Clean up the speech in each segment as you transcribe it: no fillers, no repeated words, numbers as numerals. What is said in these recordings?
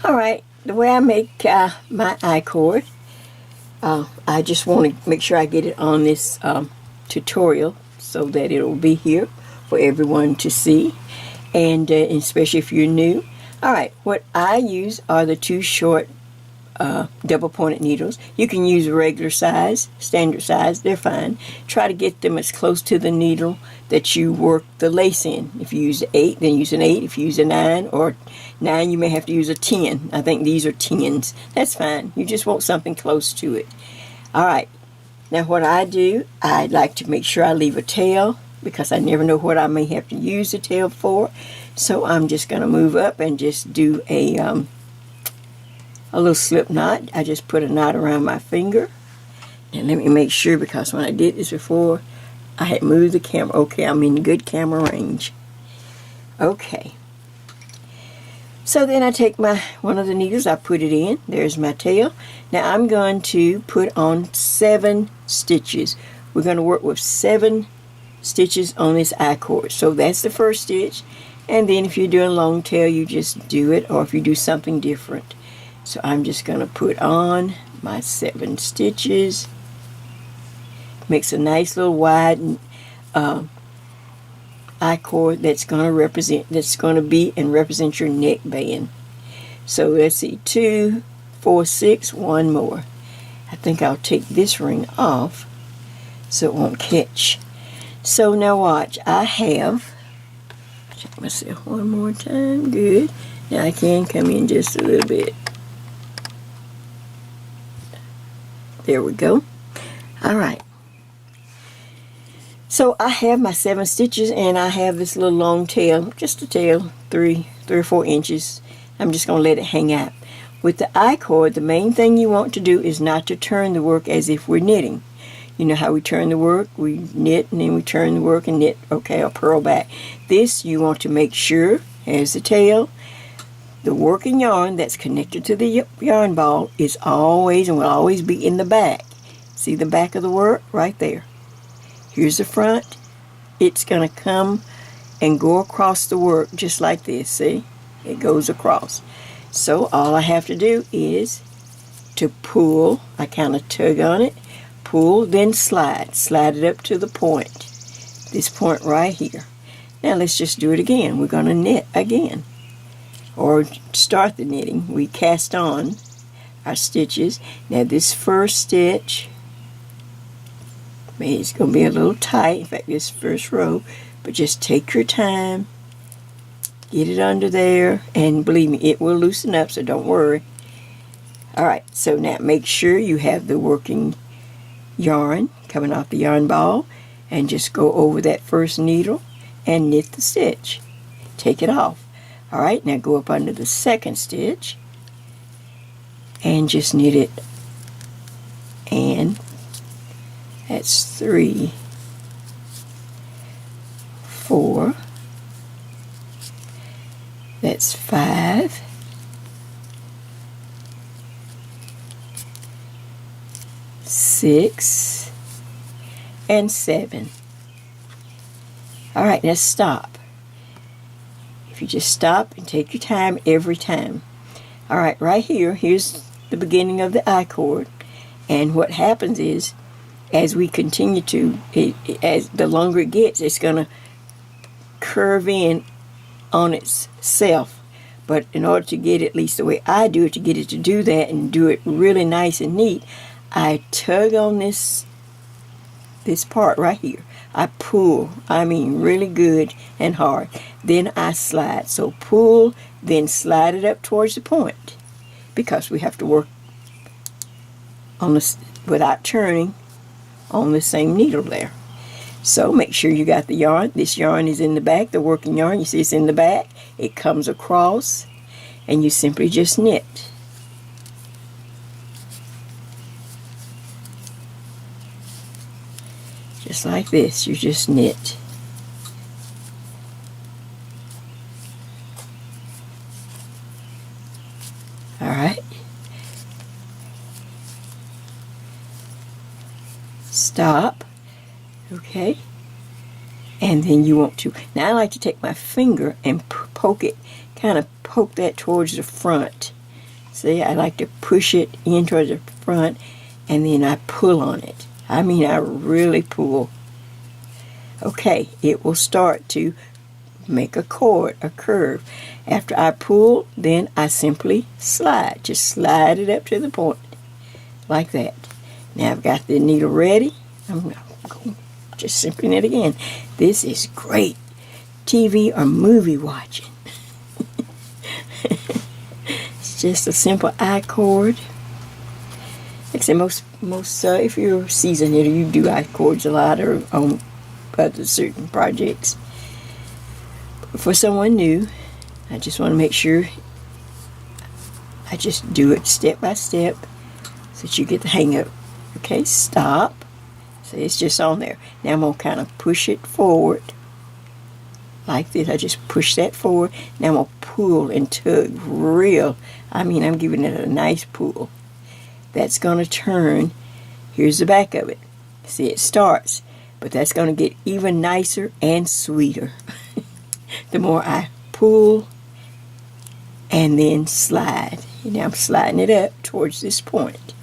Alright, the way I make my I-cord, I just want to make sure I get it on this tutorial so that it'll be here for everyone to see, and especially if you're new. Alright, what I use are the two short double pointed needles. You can use regular size, standard size, they're fine. Try to get them as close to the needle that you work the lace in. If you use 8, then use an 8. If you use a 9 or 9, you may have to use a 10. I think these are 10s. That's fine. You just want something close to it. Alright, now what I do, I like to make sure I leave a tail because I never know what I may have to use the tail for. So I'm just going to move up and just do a little slip knot. I just put a knot around my finger. And let me make sure, because when I did this before, I had moved the camera. Okay, I'm in good camera range. Okay. So then I take one of the needles, I put it in. There's my tail. Now I'm going to put on 7 stitches. We're going to work with 7 stitches on this I-cord. So that's the first stitch. And then if you're doing long tail, you just do it, or if you do something different. So I'm just going to put on my 7 stitches. Makes a nice little wide I-cord that's going to be and represent your neck band. So let's see, 2, 4, 6, one more. I think I'll take this ring off so it won't catch. So now watch, check myself one more time, good. Now I can come in just a little bit. There we go. Alright. So I have my 7 stitches and I have this little long tail, just a tail, 3 or 4 inches. I'm just going to let it hang out. With the I-cord, the main thing you want to do is not to turn the work as if we're knitting. You know how we turn the work? We knit and then we turn the work and knit, okay, or purl back. This you want to make sure has the tail. The working yarn that's connected to the yarn ball is always and will always be in the back. See the back of the work? Right there. Here's the front. It's going to come and go across the work just like this. See? It goes across. So all I have to do is to pull. I kind of tug on it. Pull, then slide. Slide it up to the point. This point right here. Now let's just do it again. We're going to knit again. Or start the knitting. We cast on our stitches. Now this first stitch, maybe it's going to be a little tight, in fact this first row, but just take your time, get it under there, and believe me, it will loosen up, so don't worry. Alright, so now make sure you have the working yarn coming off the yarn ball, and just go over that first needle and knit the stitch. Take it off. Alright, now go up under the second stitch and just knit it, and that's 3, 4, that's 5, 6, and 7. Alright, now stop. If you just stop and take your time every time. Alright, right here, here's the beginning of the I-cord. And what happens is, as we continue to, as the longer it gets, it's going to curve in on itself. But in order to get it, at least the way I do it, to get it to do that and do it really nice and neat, I tug on this part right here. I pull, I mean really good and hard. Then I slide. So pull, then slide it up towards the point, because we have to work on this without turning on the same needle there. So make sure you got the yarn. This yarn is in the back, the working yarn. You see it's in the back. It comes across and you simply just knit. Just like this, you just knit. Alright. Stop. Okay. And then you want to, now I like to take my finger and poke it, kind of poke that towards the front. See, I like to push it in towards the front, and then I pull on it. I mean, I really pull. Okay, it will start to make a chord, a curve. After I pull, then I simply slide. Just slide it up to the point, like that. Now I've got the needle ready. I'm just simply knit again. This is great TV or movie watching. It's just a simple I-cord. Like I said, most if you're a seasoned knitter, you do I-cords a lot or on other certain projects. But for someone new, I just want to make sure I just do it step by step so that you get the hang of it. Okay, stop. So it's just on there. Now I'm going to kind of push it forward like this. I just push that forward. Now I'm going to pull and tug real. I mean, I'm giving it a nice pull. That's going to turn. Here's the back of it. See, it starts. But that's going to get even nicer and sweeter. The more I pull and then slide. Now I'm sliding it up towards this point.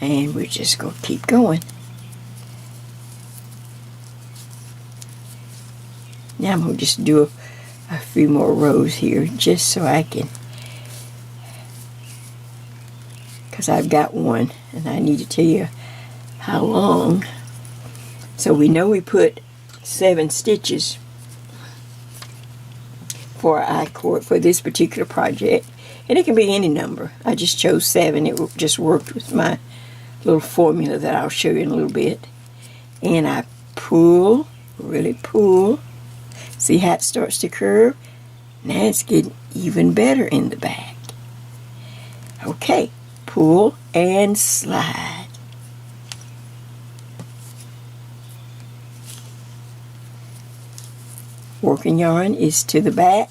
And we're just going to keep going. Now I'm going to just do a few more rows here just so I can, because I've got one and I need to tell you how long. So we know we put 7 stitches for our I-cord for this particular project, and it can be any number. I just chose 7. It just worked with my little formula that I'll show you in a little bit. And I pull, really pull. See how it starts to curve? Now it's getting even better in the back. Okay, pull and slide. Working yarn is to the back.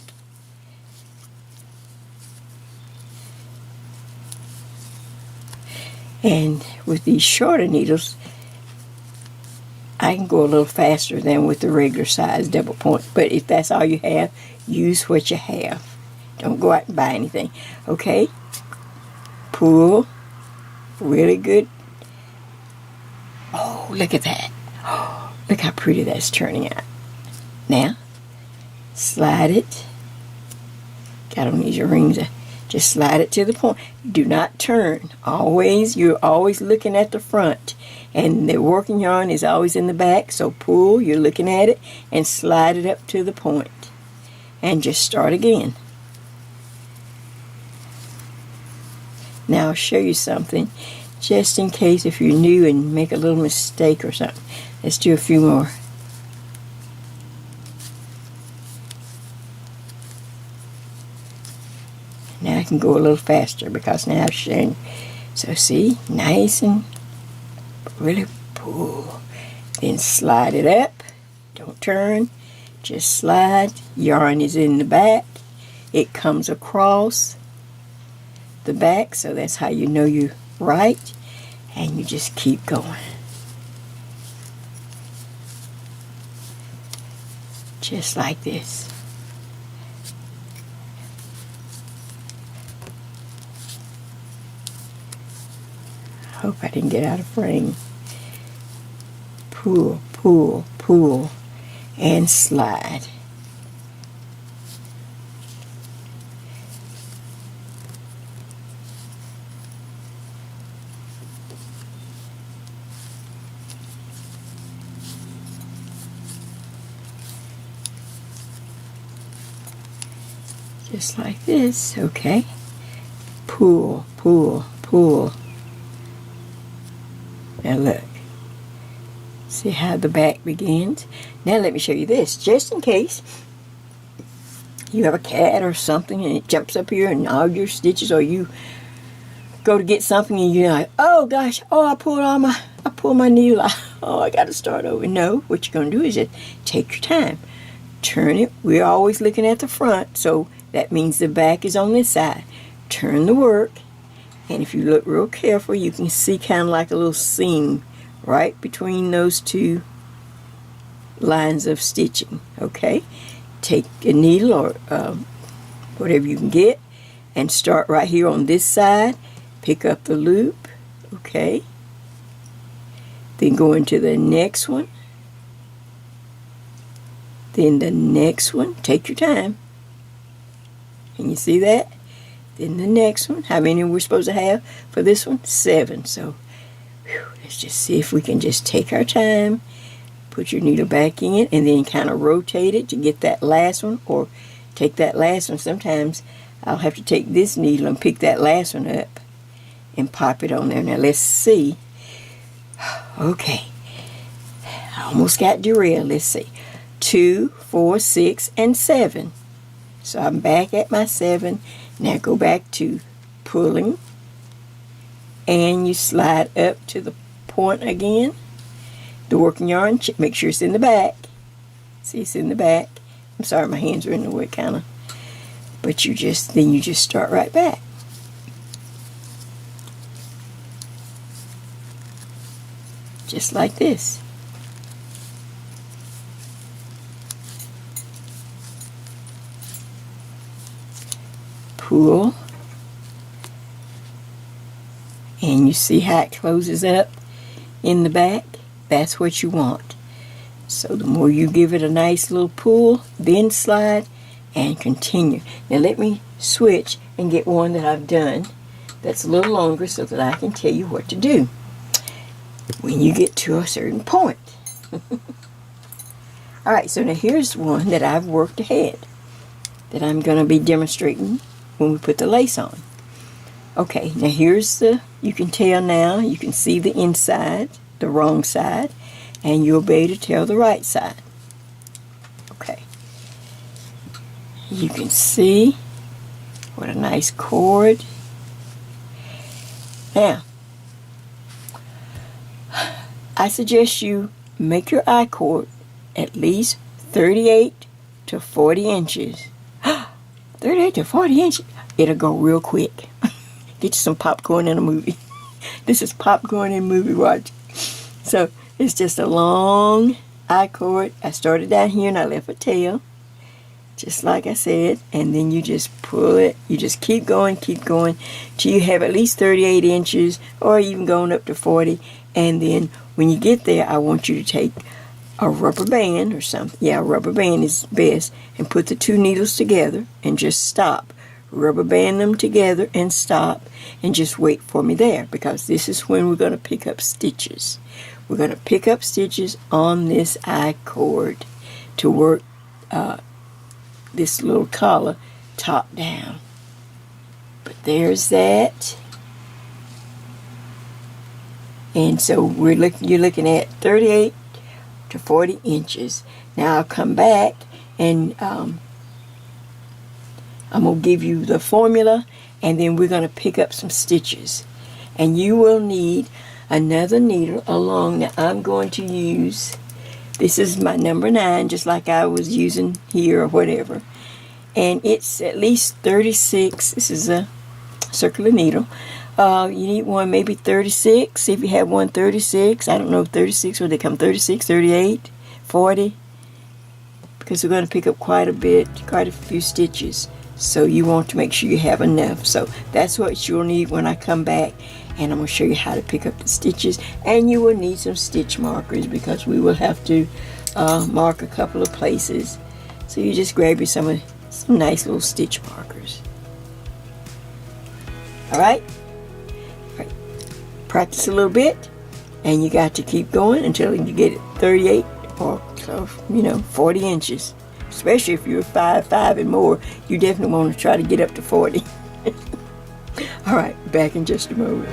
And with these shorter needles, I can go a little faster than with the regular size double point. But if that's all you have, use what you have. Don't go out and buy anything. Okay? Pull. Really good. Oh, look at that. Oh, look how pretty that's turning out. Now, slide it. Got on these rings. Just slide it to the point. Do not turn. You're always looking at the front. And the working yarn is always in the back. So pull, you're looking at it, and slide it up to the point. And just start again. Now I'll show you something. Just in case if you're new and make a little mistake or something. Let's do a few more. Now I can go a little faster because now I've shown. So see, nice and really pull. Then slide it up. Don't turn. Just slide. Yarn is in the back. It comes across the back, so that's how you know you're right. And you just keep going. Just like this. Hope I didn't get out of frame. Pull, pull, pull, and slide. Just like this, okay? Pull, pull, pull. Now look, see how the back begins? Now let me show you this, just in case you have a cat or something and it jumps up here and all your stitches, or you go to get something and you're like, oh gosh, oh I pulled my needle out, oh I got to start over. No, what you're going to do is just take your time, turn it. We're always looking at the front, so that means the back is on this side. Turn the work. And if you look real careful, you can see kind of like a little seam right between those two lines of stitching. Okay? Take a needle or whatever you can get. and start right here on this side. Pick up the loop, okay? Then go into the next one. Then the next one. Take your time. Can you see that? Then the next one. How many we're supposed to have for this one? 7. So let's just see if we can just take our time. Put your needle back in and then kind of rotate it to get that last one, or take that last one. Sometimes I'll have to take this needle and pick that last one up and pop it on there. Now let's see. Okay. I almost got derailed. Let's see. 2, 4, 6, and 7. So I'm back at my 7. Now go back to pulling. And you slide up to the point again. The working yarn, make sure it's in the back. See, it's in the back. I'm sorry, my hands are in the way, kind of. But then you just start right back. Just like this. Pull. And you see how it closes up in the back? That's what you want. So the more you give it a nice little pull, then slide and continue. Now let me switch and get one that I've done that's a little longer so that I can tell you what to do when you get to a certain point. Alright, so now here's one that I've worked ahead that I'm going to be demonstrating when we put the lace on. Okay, now here's you can tell now, you can see the inside, the wrong side, and you'll be able to tell the right side. Okay. You can see what a nice cord. Now, I suggest you make your I-cord at least 38 to 40 inches. 38 to 40 inches. It'll go real quick. Get you some popcorn in a movie. This is popcorn in movie watch. So it's just a long I-cord. I started down here and I left a tail, just like I said, and then you just pull it. You just keep going till you have at least 38 inches or even going up to 40. And then when you get there, I want you to take a rubber band or something. Yeah, a rubber band is best, and put the 2 needles together and just stop. Rubber band them together and stop, and just wait for me there, because this is when we're going to pick up stitches. We're going to pick up stitches on this I-cord to work this little collar top down. But there's that. And so you're looking at 38 to 40 inches. Now I'll come back and I'm going to give you the formula, and then we're going to pick up some stitches. And you will need another needle along. Now I'm going to use, this is my number 9, just like I was using here or whatever. And it's at least 36. This is a circular needle. You need one maybe 36. If you have one 36, I don't know if 36, or they come 36, 38, 40. Because we're going to pick up quite a few stitches. So you want to make sure you have enough. So that's what you'll need when I come back, and I'm going to show you how to pick up the stitches. And you will need some stitch markers, because we will have to mark a couple of places. So you just grab you some nice little stitch markers. Alright? Practice a little bit, and you got to keep going until you get it 38 or 40 inches. Especially if you're 5'5" and more, you definitely want to try to get up to 40. Alright, back in just a moment.